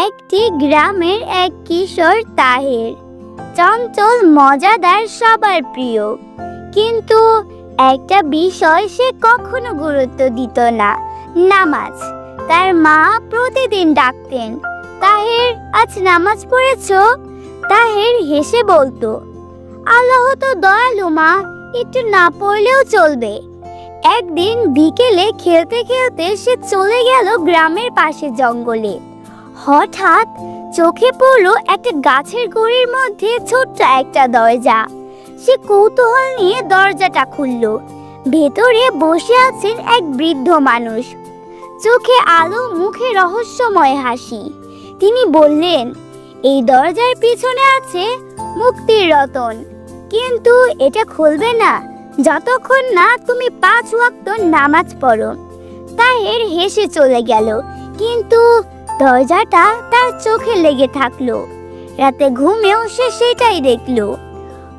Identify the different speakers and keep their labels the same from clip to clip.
Speaker 1: একটি গ্রামের এক কিশোর তাহের চঞ্চল, মজাদার, সবার প্রিয়। কিন্তু একটা বিষয় সে কখনো গুরুত্ব দিত না, নামাজ। তার মা প্রতিদিন ডাকতেন, তাহের, আজ নামাজ পড়েছো? তাহের হেসে বলতো, আল্লাহ তো দয়ালু মা, একটু না পড়লেও চলবে। একদিন বিকেলে খেলতে খেলতে সে চলে গেল গ্রামের পাশে জঙ্গলে। হঠাৎ চোখে পড়লো একটা গাছের গুড়ির মধ্যে ছোট্ট একটা দরজা। সে কৌতূহল নিয়ে দরজাটা খুলল। ভেতরে বসে আছেন এক বৃদ্ধ মানুষ, চোখে আলো, মুখে রহস্যময় হাসি। তিনি বললেন, এই দরজার পিছনে আছে মুক্তির রতন, কিন্তু এটা খুলবে না যতক্ষণ না তুমি 5 ওয়াক্ত নামাজ পড়ো। তাহের হেসে চলে গেল, কিন্তু দরজাটা তার চোখে লেগে থাকলো। রাতে ঘুমেও সে সেটাই দেখলো।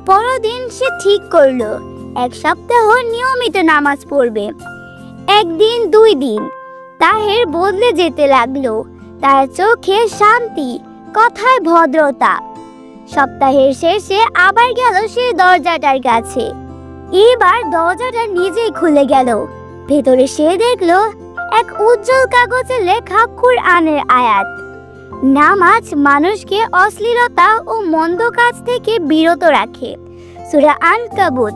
Speaker 1: পরদিন সে ঠিক করলো 1 সপ্তাহ নিয়মিত নামাজ পড়বে। 1 দিন, 2 দিন, তাহের বদলে যেতে লাগলো। তার চোখে শান্তি, কথায় ভদ্রতা। সপ্তাহের শেষে আবার গেল সে দরজাটার কাছে। এবার দরজাটা নিজেই খুলে গেল। ভেতরে সে দেখলো এক উজ্জ্বল কাগজে লেখা কুরআনের আয়াত। নামাজ মানুষকে অশ্লীলতা ও মন্দ কাজ থেকে বিরত রাখে। সূরা আনকাবুত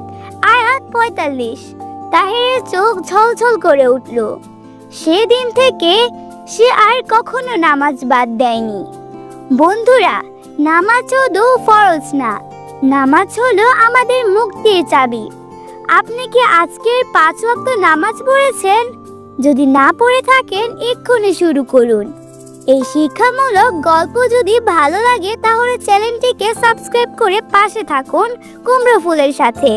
Speaker 1: আয়াত 45। তাহেরের চোখ ঝলঝল করে উঠল। সেদিন থেকে সে আর কখনো নামাজ বাদ দেয়নি। বন্ধুরা, নামাজ শুধু ফরজ না, নামাজ হলো আমাদের মুক্তির চাবি। আপনি কি আজকের 5 ওয়াক্ত নামাজ পড়েছেন? যদি না পড়ে থাকেন, এক্ষুনি শুরু করুন। এই শিক্ষামূলক গল্প যদি ভালো লাগে তাহলে চ্যানেলটিকে সাবস্ক্রাইব করে পাশে থাকুন কুমড়ো ফুলের সাথে।